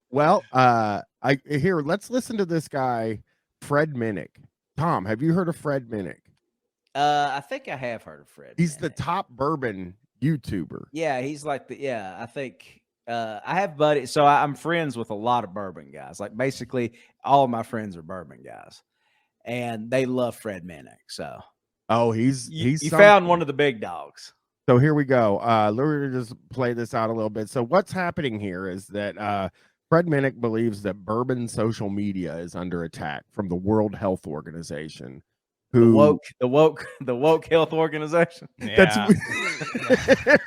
Well, let's listen to this guy, Fred Minnick. Tom, have you heard of Fred Minnick? I think I have heard of Fred He's the Minnick. top bourbon YouTuber. Yeah, he's like I think I have buddies. So I'm friends with a lot of bourbon guys. Like basically all of my friends are bourbon guys, and they love Fred Minnick. So Oh, he's you found something. one of the big dogs. So here we go. Let me just play this out a little bit. So what's happening here is that Fred Minnick believes that bourbon social media is under attack from the World Health Organization. The Who the woke health organization. that's Yeah.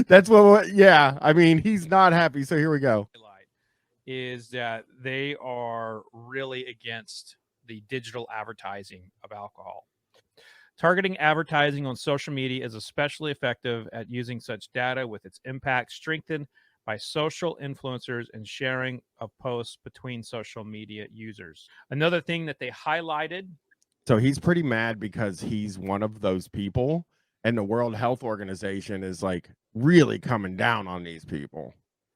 that's what yeah. I mean, he's not happy. So here we go. Is that they are really against the digital advertising of alcohol. Targeting advertising on social media is especially effective at using such data with its impact strengthened by social influencers and sharing of posts between social media users. Another thing that they highlighted So he's pretty mad because he's one of those people, and the World Health Organization is like really coming down on these people.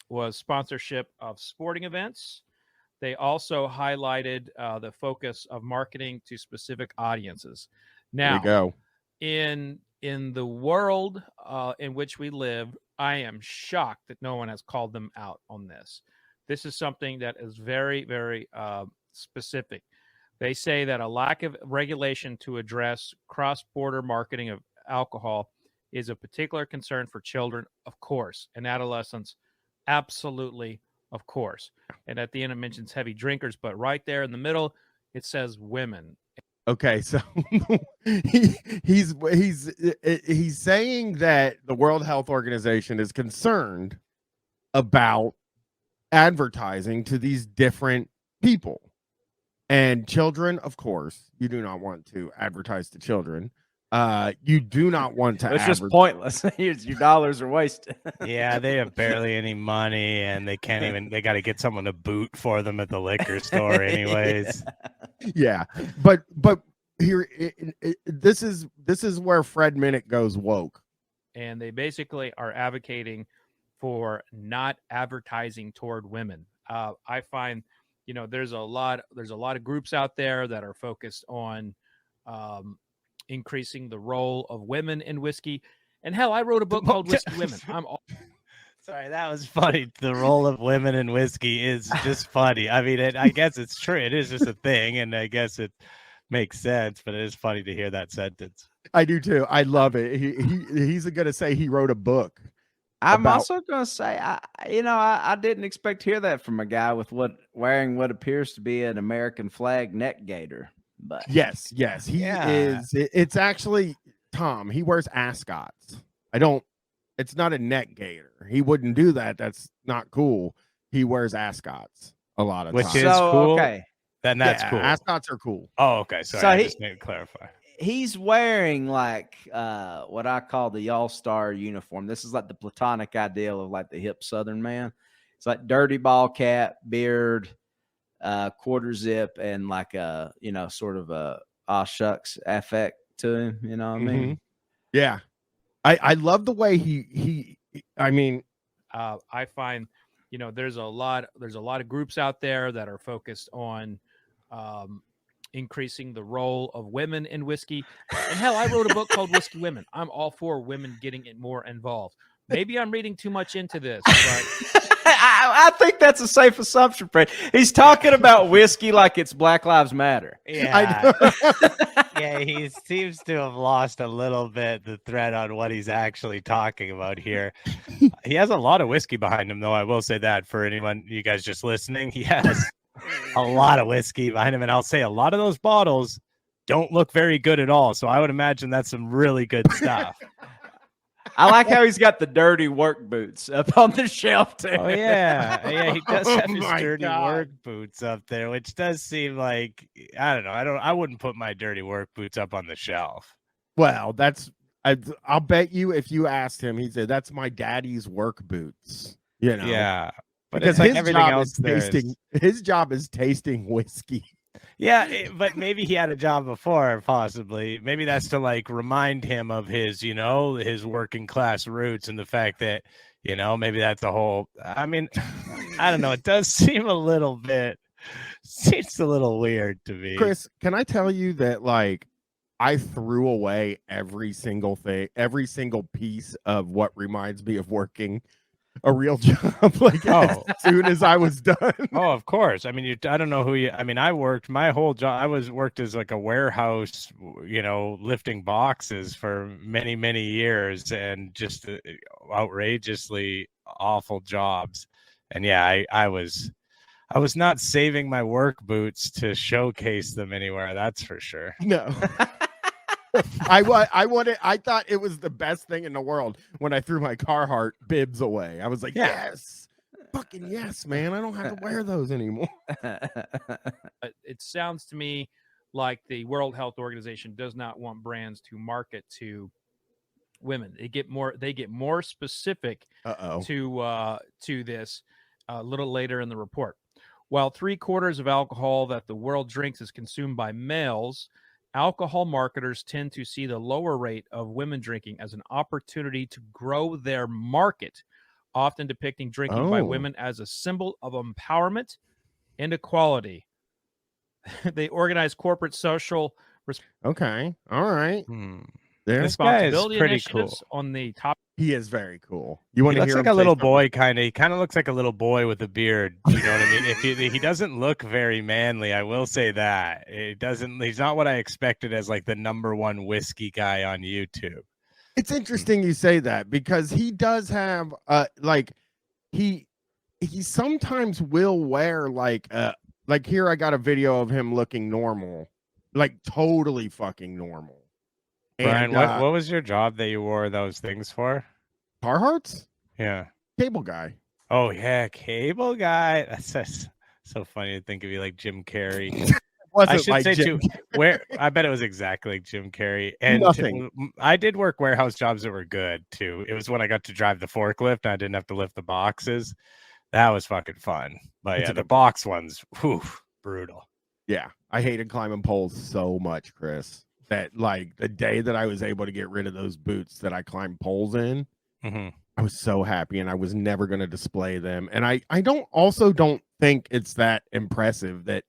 was sponsorship of sporting events. They also highlighted the focus of marketing to specific audiences. There we Now, go. in the world in which we live, I am shocked that no one has called them out on this. This is something that is very, very specific. They say that a lack of regulation to address cross-border marketing of alcohol is a particular concern for children, of course, and adolescents, absolutely, of course. And at the end, it mentions heavy drinkers, but right there in the middle, it says women. Okay, so he's saying that the World Health Organization is concerned about advertising to these different people. And children, of course, you do not want to advertise to children. You do not want to It's just pointless. Your dollars are wasted. Yeah, they have barely any money, and they can't even. They got to get someone to boot for them at the liquor store, anyways. Yeah, but here this is where Fred Minnick goes woke. And they basically are advocating for not advertising toward women. I find, there's a lot of groups out there that are focused on increasing the role of women in whiskey. And hell, I wrote a book called Whiskey Women. Sorry, that was funny. The role of women in whiskey is just funny. I mean, I guess it's true. It is just a thing, and I guess it makes sense. But it is funny to hear that sentence. I do too. I love it. He's gonna say he wrote a book. I'm also going to say, I didn't expect to hear that from a guy with wearing what appears to be an American flag neck gaiter. But yes, he is. It's actually Tom. He wears ascots. It's not a neck gaiter. He wouldn't do that. That's not cool. He wears ascots a lot of Which times. is cool. Okay. Then that's cool. Ascots are cool. Oh, okay. Sorry, I just need to clarify. He's wearing like what I call the All-Star uniform. This is like the platonic ideal of like the hip Southern man. It's like dirty ball cap, beard, quarter zip, and like a sort of a aw shucks affect to him. You know what I mean? Yeah, I love the way he. I mean, I find there's a lot of groups out there that are focused on increasing the role of women in whiskey. And hell, I wrote a book called Whiskey Women. I'm all for women getting more involved. Maybe I'm reading too much into this, but I think that's a safe assumption, Fred. He's talking about whiskey like it's Black Lives Matter. Yeah. Yeah, he seems to have lost a little bit the thread on what he's actually talking about here. He has a lot of whiskey behind him, though. I will say that for anyone, you guys just listening, he has a lot of whiskey behind him. And I'll say a lot of those bottles don't look very good at all. So I would imagine that's some really good stuff. I like how he's got the dirty work boots up on the shelf too. Oh yeah, he does have his dirty work boots up there, which does seem like I don't know. I wouldn't put my dirty work boots up on the shelf. Well, I'll bet you if you asked him, he'd say that's my daddy's work boots. Yeah, but because like everything else, his job is tasting whiskey. Yeah, but maybe he had a job before, possibly. Maybe that's to like remind him of his, his working class roots and the fact that You know, maybe that's a whole. I mean, I don't know. It does seem a little bit. Seems a little weird to me. Chris, can I tell you that like I threw away every single thing, every single piece of what reminds me of working a real job like as soon as I was done. Oh, of course. I mean, I don't know who you. I mean, I worked my whole job. I worked as like a warehouse, you know, lifting boxes for many, many years, and just outrageously awful jobs. And yeah, I was not saving my work boots to showcase them anywhere. That's for sure. No. I thought it was the best thing in the world when I threw my Carhartt bibs away. I was like, yes, fucking yes, man. I don't have to wear those anymore. It sounds to me like the World Health Organization does not want brands to market to women. They get more specific to this a little later in the report. While 3/4 of alcohol that the world drinks is consumed by males, alcohol marketers tend to see the lower rate of women drinking as an opportunity to grow their market, often depicting drinking by women as a symbol of empowerment and equality. They organize corporate social Okay. All right. This guy is pretty cool. On the top. He is very cool. You want He to looks hear like him a little say boy, kind of. He kind of looks like a little boy with a beard. You know what I mean? If he doesn't look very manly, I will say that. It doesn't. He's not what I expected as like the #1 whiskey guy on YouTube. It's interesting you say that because he does have like he sometimes will wear like here I got a video of him looking normal, like totally fucking normal. Bryan, what was your job that you wore those things for? Carhartts? Yeah. Cable guy. Oh yeah, cable guy. That's so funny to think of you like Jim Carrey. I should like say Jim too. I bet it was exactly like Jim Carrey. And I did work warehouse jobs that were good too. It was when I got to drive the forklift and I didn't have to lift the boxes. That was fucking fun. But yeah, the box ones, whew, brutal. Yeah, I hated climbing poles so much, Chris. That like the day that I was able to get rid of those boots that I climbed poles in, I was so happy, and I was never going to display them. And I don't think it's that impressive that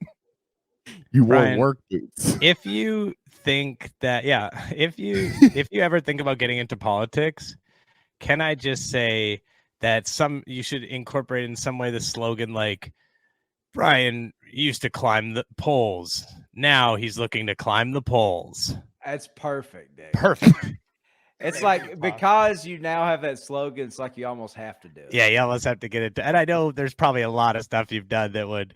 you wore work boots. If you think that, if you ever think about getting into politics, can I just say that you should incorporate in some way the slogan like, Bryan used to climb the poles. Now he's looking to climb the poles. That's perfect, Dick. Perfect. It's like because you now have that slogan, it's like you almost have to do it. Yeah, you almost have to get it. And I know there's probably a lot of stuff you've done that would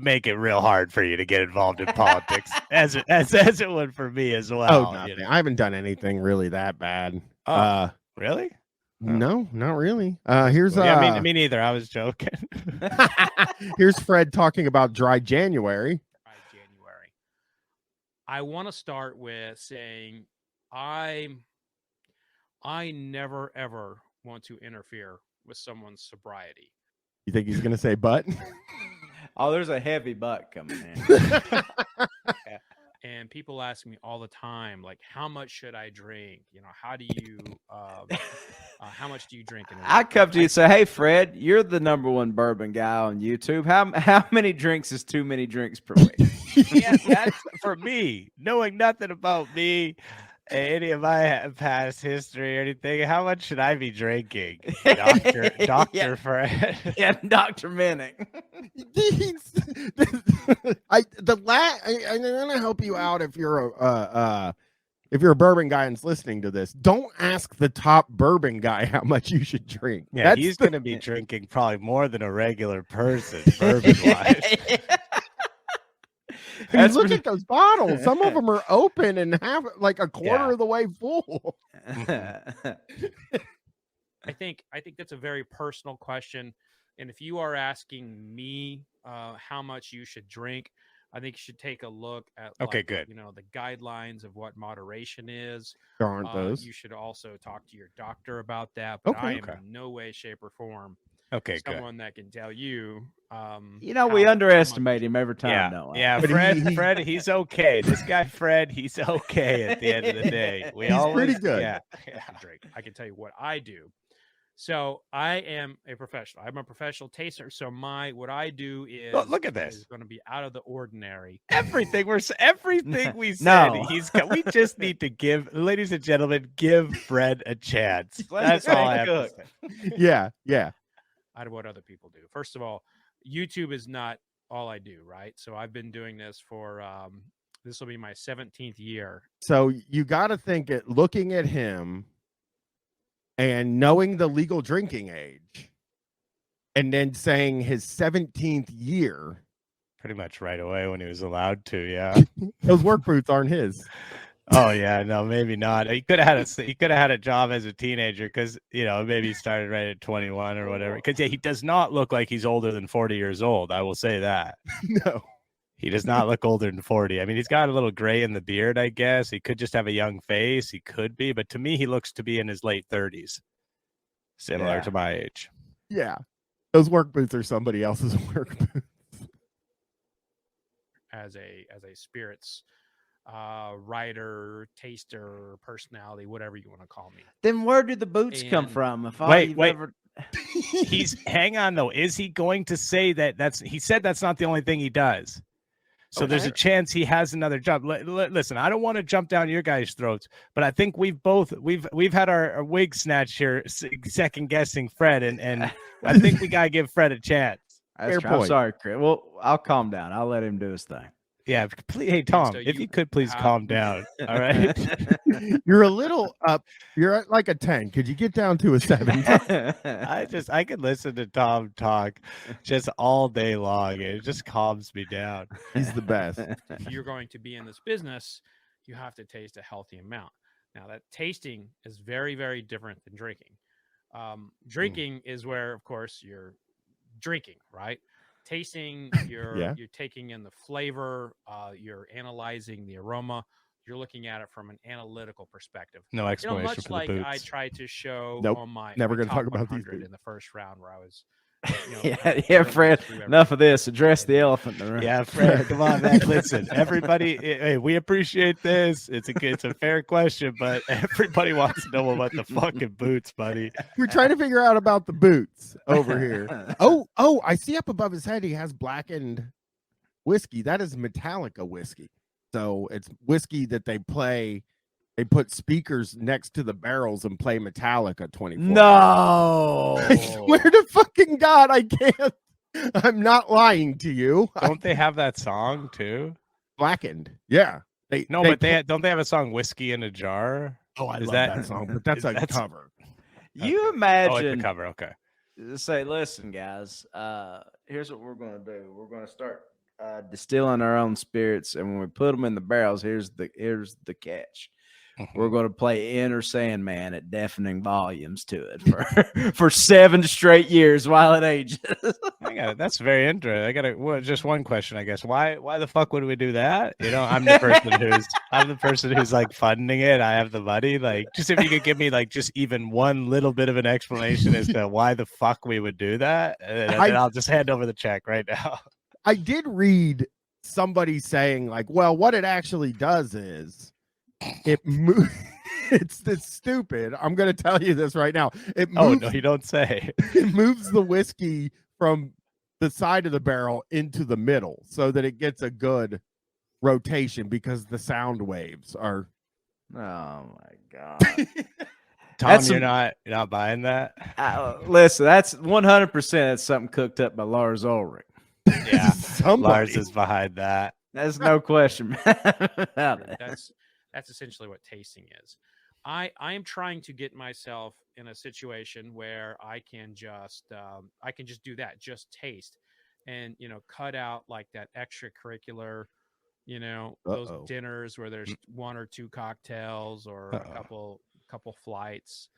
make it real hard for you to get involved in politics, as it would for me as well. Oh, nothing. I haven't done anything really that bad. Really? No, not really. Here's me neither. I was joking. Here's Fred talking about dry January. I want to start with saying I never ever want to interfere with someone's sobriety. You think he's gonna say butt? Oh, there's a heavy butt coming in. And people ask me all the time, like, how much should I drink? You know, how do you, how much do you drink? I come to you and say, hey, Fred, you're the #1 bourbon guy on YouTube. How many drinks is too many drinks per week? Yeah, that's for me. Knowing nothing about me, any of my past history or anything, how much should I be drinking? Dr. Fred. Yeah, Dr. Minnick. I'm gonna help you out if you're a bourbon guy and's listening to this. Don't ask the top bourbon guy how much you should drink. Yeah, he's gonna be drinking probably more than a regular person, bourbon wise. Look at those bottles. Some of them are open and have like a quarter of the way full. I think that's a very personal question. And if you are asking me how much you should drink, I think you should take a look at good. You know, the guidelines of what moderation is. There aren't those. You should also talk to your doctor about that. But I am in no way, shape, or form someone that can tell you. We underestimate him every time. Yeah, Fred, he's okay. This guy, Fred, he's okay at the end of the day. He's pretty good. Yeah, Drake. I can tell you what I do. So I am a professional. I'm a professional taster. So what I do is Look at this. is going to be out of the ordinary. Everything we said. No. We just need to give, ladies and gentlemen, give Fred a chance. Let That's all I have to say. Yeah. Out of what other people do. First of all, YouTube is not all I do, right? So I've been doing this for this will be my 17th year. So you got to think it looking at him and knowing the legal drinking age and then saying his 17th year. Pretty much right away when he was allowed to, yeah. Those work boots aren't his. Oh yeah, no, maybe not. He could have had a job as a teenager because maybe he started right at 21 or whatever. Because he does not look like he's older than 40 years old. I will say that. No. He does not look older than 40. I mean, he's got a little gray in the beard, I guess. He could just have a young face. He could be, but to me, he looks to be in his late 30s, similar to my age. Yeah. Those work boots are somebody else's work boots. As a spirits writer, taster, personality, whatever you want to call me. Then where do the boots come from? If wait. ever... Hang on though. Is he going to say he said that's not the only thing he does? So there's a chance he has another job. Listen, I don't want to jump down your guys' throats, but I think we've had our wig snatched here, second guessing Fred, and I think we gotta give Fred a chance. I'm sorry, Chris. Well, I'll calm down. I'll let him do his thing. Yeah, please, hey Tom, so if you could please calm down. All right. You're a little up. You're at like a 10. Could you get down to a 7? I could listen to Tom talk just all day long. It just calms me down. He's the best. If you're going to be in this business, you have to taste a healthy amount. Now, that tasting is very, very different than drinking. Drinking is where, of course, you're drinking, right? Tasting, you're taking in the flavor, you're analyzing the aroma, you're looking at it from an analytical perspective. No explanation much for like the boots. I tried to show on my never going to top talk about these 100 in the first round where I was. Fred. Enough of this. Address the elephant in the room. Yeah, Fred. Come on, man. Listen, everybody. Hey, we appreciate this. It's a fair question, but everybody wants to know about the fucking boots, buddy. We're trying to figure out about the boots over here. Oh! I see up above his head he has blackened whiskey. That is Metallica whiskey. So it's whiskey that they play. They put speakers next to the barrels and play Metallica 24. No, I swear to fucking God, I can't. I'm not lying to you. Don't they have that song too? Blackened. Yeah. Don't they have a song "Whiskey in a Jar"? Oh, I love that song, but that's a cover. You imagine? Oh, it's a cover. Okay. Say, listen, guys. Here's what we're gonna do. We're gonna start distilling our own spirits, and when we put them in the barrels, here's the catch. We're going to play Enter Sandman at deafening volumes to it for 7 straight years while it ages. I got it. That's very interesting. Just one question, I guess. Why the fuck would we do that? I'm the person who's like funding it. I have the money. Like, just if you could give me like just even one little bit of an explanation as to why the fuck we would do that, and then I'll just hand over the check right now. I did read somebody saying like, well, what it actually does is it moves. It's stupid. I'm going to tell you this right now. It moves, oh no, you don't say. It moves the whiskey from the side of the barrel into the middle so that it gets a good rotation because the sound waves are. Oh my God. Tom, you're not buying that. Listen, that's 100%. That's something cooked up by Lars Ulrich. Yeah, Lars is behind that. There's no question about it. That's essentially what tasting is. I am trying to get myself in a situation where I can just do that, just taste, and cut out like that extracurricular, those dinners where there's 1 or 2 cocktails or a couple flights.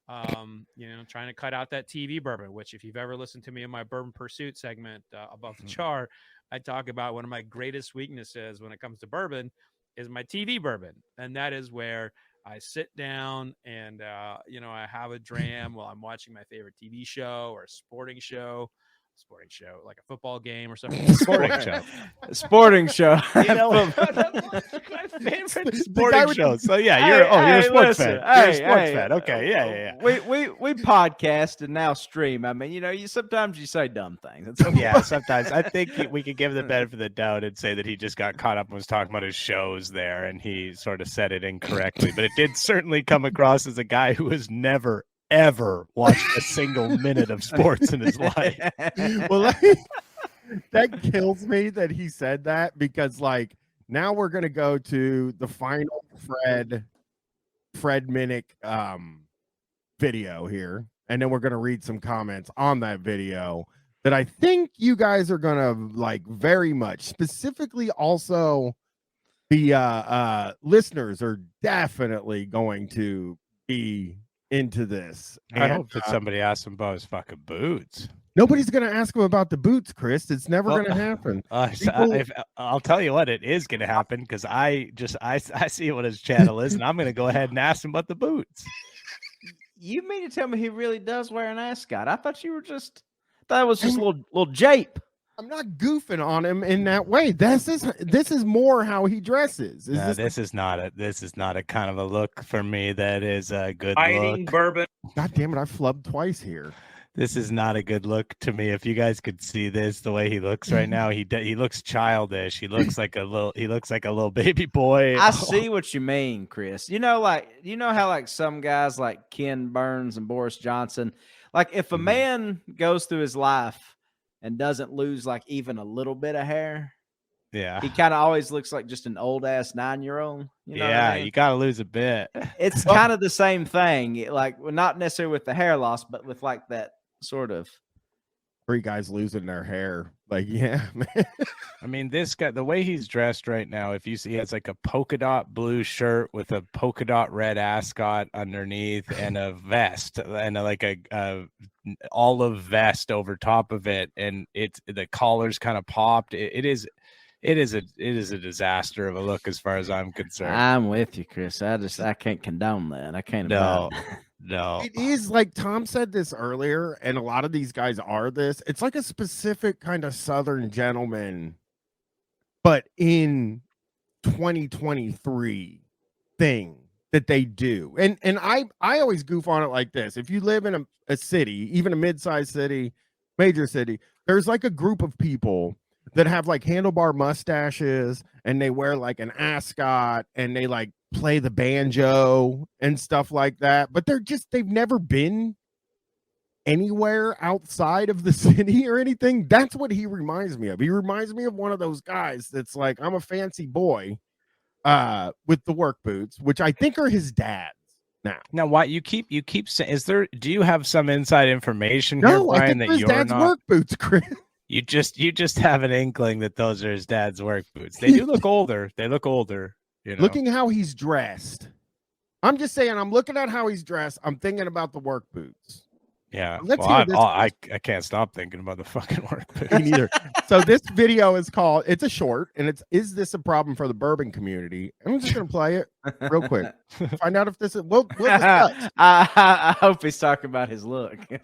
Trying to cut out that TV bourbon, which if you've ever listened to me in my Bourbon Pursuit segment above the jar, I talk about one of my greatest weaknesses when it comes to bourbon is my TV bourbon. And that is where I sit down and, I have a dram while I'm watching my favorite TV show or a sporting show. sporting show, like a football game or something. Sporting show. Sporting show. You know, my favorite sporting show. So yeah, you're a sports fan. You're a sports fan. Okay, yeah. We podcast and now stream. I mean, you sometimes you say dumb things. That's okay. Yeah, sometimes I think we could give him the benefit of the doubt and say that he just got caught up and was talking about his shows there, and he sort of said it incorrectly. But it did certainly come across as a guy who has never ever watched a single minute of sports in his life. Well, that kills me that he said that, because like now we're gonna go to the final Fred Minnick video here, and then we're gonna read some comments on that video that I think you guys are gonna like very much. Specifically, also the listeners are definitely going to be into this. I hope that somebody asks him about his fucking boots. Nobody's going to ask him about the boots, Chris. It's never going to happen. I'll tell you what, it is going to happen, because I see what his channel is, and I'm going to go ahead and ask him about the boots. You mean to tell me he really does wear an ascot? I thought you were just thought it was just a little jape. I'm not goofing on him in that way. This is more how he dresses. This is not a kind of a look for me that is a good hiding look. bourbon. God damn it! I flubbed twice here. This is not a good look to me. If you guys could see this, the way he looks right now, he looks childish. He looks like a little baby boy. I see what you mean, Chris. You know how like some guys like Ken Burns and Boris Johnson, like if a man goes through his life and doesn't lose like even a little bit of hair, yeah, he kind of always looks like just an old ass 9-year-old. You know yeah, what I mean? you got to lose a bit. It's kind of the same thing, like not necessarily with the hair loss, but with like that sort of 3 guys losing their hair. Like, yeah, man. I mean, this guy, the way he's dressed right now, if you see, he has like a polka dot blue shirt with a polka dot red ascot underneath and a vest and like a olive vest over top of it, and the collar's kind of popped. It is a disaster of a look as far as I'm concerned. I'm with you, Chris. I can't condone that. I can't. No. It is like Tom said this earlier, and a lot of these guys are this. It's like a specific kind of Southern gentleman, but in 2023 thing that they do. And I always goof on it like this. If you live in a city, even a mid-sized city, major city, there's like a group of people that have like handlebar mustaches, and they wear like an ascot, and they like play the banjo and stuff like that, but they've never been anywhere outside of the city or anything. That's what he reminds me of. He reminds me of one of those guys that's like, I'm a fancy boy with the work boots, which I think are his dad's now. Why you keep saying, do you have some inside information here, No, Bryan, I think that his you're dad's not work boots, Chris. You just have an inkling that those are his dad's work boots. They do look older. They look older. You know? Looking how he's dressed. I'm just saying, I'm looking at how he's dressed. I'm thinking about the work boots. Yeah. Let's well, hear this. I can't stop thinking about the fucking work boots. Me neither. So this video is called, it's a short, and it's, is this a problem for the bourbon community? I'm just going to play it real quick. Find out if this is, we'll discuss. I hope he's talking about his look. This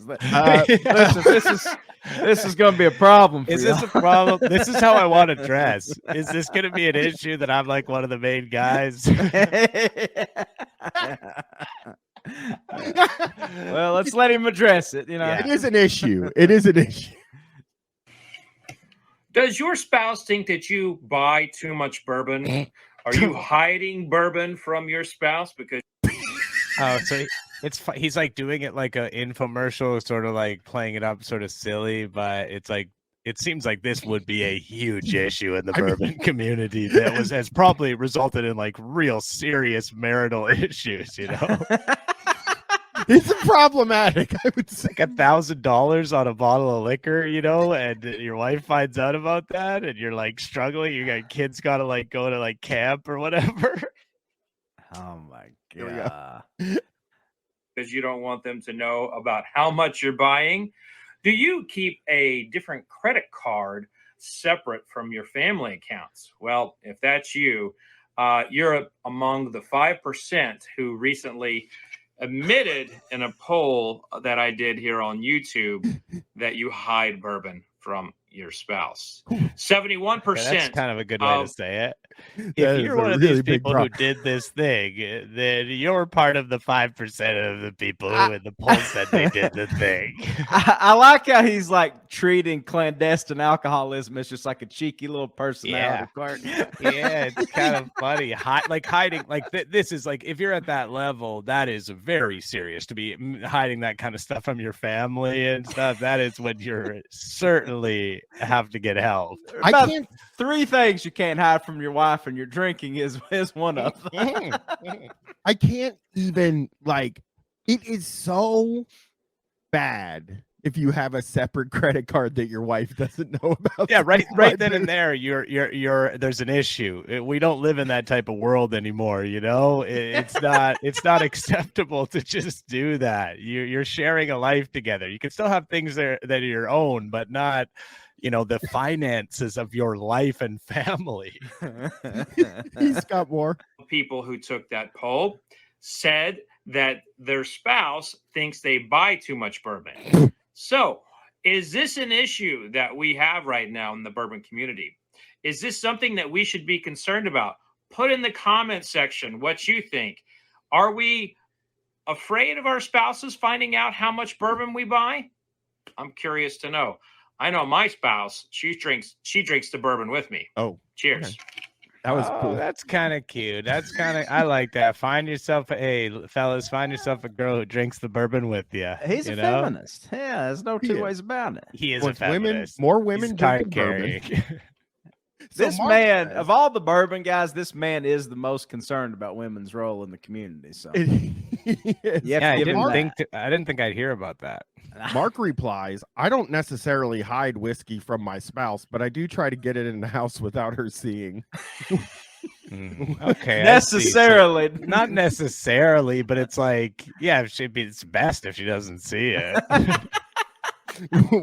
is going to be a problem. Is this a problem? This is how I want to dress. Is this going to be an issue that I'm like one of the main guys? Well, let's let him address it. Yeah. It is an issue. It is an issue. Does your spouse think that you buy too much bourbon? Are you hiding bourbon from your spouse? Because so he's like doing it like an infomercial, sort of like playing it up sort of silly, but it's like, it seems like this would be a huge issue in the bourbon community that has probably resulted in like real serious marital issues, you know. It's problematic, I would say. Like $1,000 on a bottle of liquor, you know, and your wife finds out about that, and you're like struggling. You got kids, got to like go to like camp or whatever. Oh my god! because you don't want them to know about how much you're buying. Do you keep a different credit card separate from your family accounts? Well, if that's you, you're among the 5% who recently admitted in a poll that I did here on YouTube that you hide bourbon from your spouse. 71%. Yeah, that's kind of a good way to of say it. That If is you're a one of really these big people who did this thing, then you're part of the 5% of the people who in the poll said they did the thing. I like how he's like treating clandestine alcoholism as just like a cheeky little personality quirk. Yeah, it's kind of funny. Hiding, like this is like, if you're at that level, that is very serious to be hiding that kind of stuff from your family and stuff. That is when you're certainly have to get help. I About can't. 3 things you can't hide from your wife, and your drinking is one of them. I can't even like. It is so bad if you have a separate credit card that your wife doesn't know about. Yeah, right then But- and there, you're there's an issue. We don't live in that type of world anymore, you know. It's not acceptable to just do that. You're sharing a life together. You can still have things that are your own, but not, you know, the finances of your life and family. He's got more. people who took that poll said that their spouse thinks they buy too much bourbon. So, is this an issue that we have right now in the bourbon community? Is this something that we should be concerned about? Put in the comment section what you think. Are we afraid of our spouses finding out how much bourbon we buy? I'm curious to know. I know my spouse, she drinks the bourbon with me. Oh, Cheers. okay. That was cool. That's kind of cute. I like that. Find yourself fellas, find yourself a girl who drinks the bourbon with you. He's a feminist. Yeah, there's no two Yeah. ways about it. He is Wants a feminist. more women He's drinking card-carrying. bourbon. So This Mark man, says- of all the bourbon guys, this man is the most concerned about women's role in the community. So Yes. Yeah, I give him didn't think I'd hear about that. Mark replies, I don't necessarily hide whiskey from my spouse, but I do try to get it in the house without her seeing. Okay. I see. So- necessarily. not necessarily, but it's like, yeah, it's best if she doesn't see it.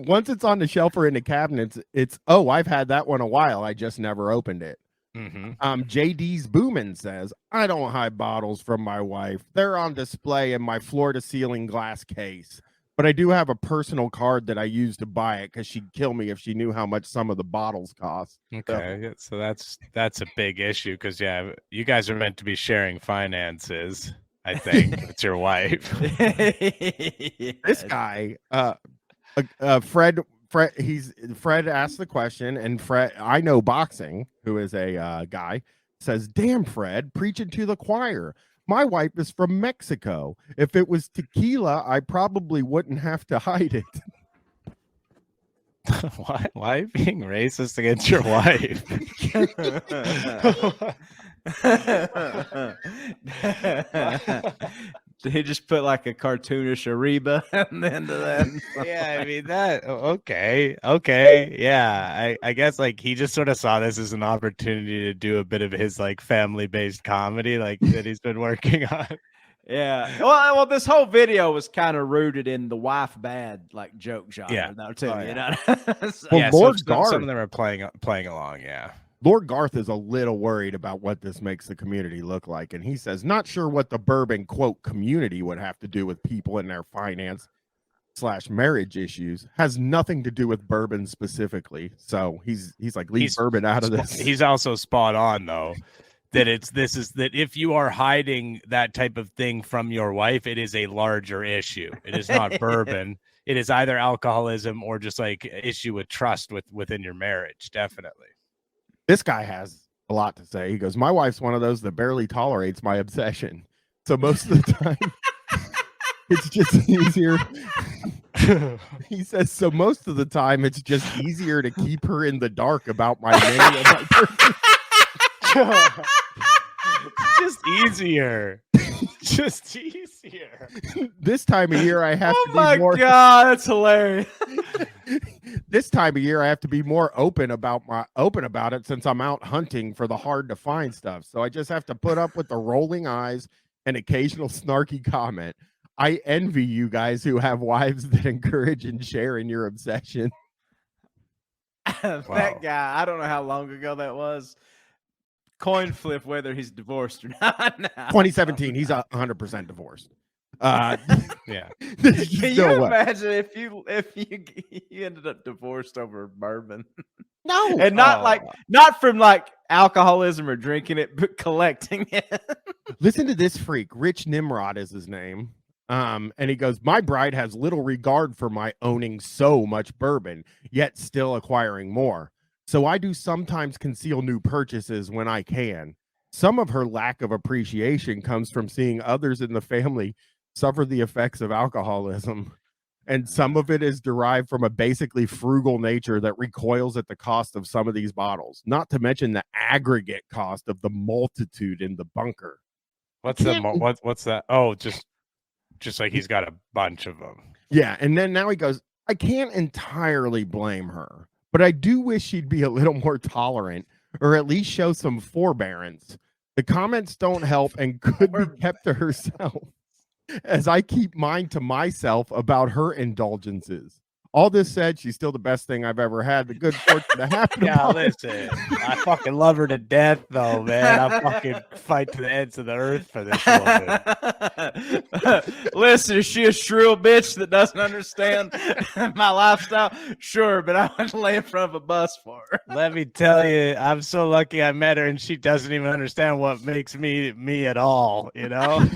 Once it's on the shelf or in the cabinets, it's, oh, I've had that one a while. I just never opened it. JD's Boomin says, I don't hide bottles from my wife. They're on display in my floor to ceiling glass case. But I do have a personal card that I use to buy it because she'd kill me if she knew how much some of the bottles cost. Okay, yeah, so that's a big issue because yeah, you guys are meant to be sharing finances. I think it's your wife. This guy, Fred asked the question, and Fred, I know boxing, who is a guy, says, damn, Fred, preaching to the choir. My wife is from Mexico. If it was tequila, I probably wouldn't have to hide it. Why are you being racist against your wife? Did he just put like a cartoonish Ariba and then to that? Yeah, I mean okay, yeah. I guess like he just sort of saw this as an opportunity to do a bit of his like family-based comedy like that he's been working on. Yeah. Well, this whole video was kind of rooted in the wife bad like joke genre. Yeah. Though, too, Oh, you yeah. know. So- Well, Yeah, Lord some Garth- of them are playing along, yeah. Lord Garth is a little worried about what this makes the community look like. And he says, not sure what the bourbon, quote, community would have to do with people in their finance/marriage issues. Has nothing to do with bourbon specifically. So he's like, leave bourbon out of this. He's also spot on though. That if you are hiding that type of thing from your wife, it is a larger issue. It is not bourbon. It is either alcoholism or just like issue with trust within your marriage. Definitely. This guy has a lot to say. He goes, my wife's one of those that barely tolerates my obsession. So most of the time, it's just easier. He says, so most of the time, it's just easier to keep her in the dark about my name and my person. Just easier. Just easier. This time of year, I have Oh to be my more. god, that's hilarious. This time of year, I have to be more open about it since I'm out hunting for the hard to find stuff. So I just have to put up with the rolling eyes and occasional snarky comment. I envy you guys who have wives that encourage and share in your obsession. Wow. That guy, I don't know how long ago that was. Coin flip whether he's divorced or not. Now. 2017, he's 100% divorced. Yeah. there's just Can no you way. imagine if you ended up divorced over bourbon? No. And not from like alcoholism or drinking it, but collecting it. Listen to this freak. Rich Nimrod is his name. And he goes, my bride has little regard for my owning so much bourbon, yet still acquiring more. So I do sometimes conceal new purchases when I can. Some of her lack of appreciation comes from seeing others in the family suffer the effects of alcoholism. And some of it is derived from a basically frugal nature that recoils at the cost of some of these bottles, not to mention the aggregate cost of the multitude in the bunker. What's that? Oh, just like he's got a bunch of them. Yeah, and then now he goes, I can't entirely blame her, but I do wish she'd be a little more tolerant or at least show some forbearance. The comments don't help and could be kept to herself as I keep mine to myself about her indulgences. All this said, she's still the best thing I've ever had. The good fortune to happen. Yeah, listen, I fucking love her to death, though, man. I fucking fight to the ends of the earth for this woman. Listen, is she a shrill bitch that doesn't understand my lifestyle? Sure, but I would lay in front of a bus for her. Let me tell you, I'm so lucky I met her, and she doesn't even understand what makes me at all, you know?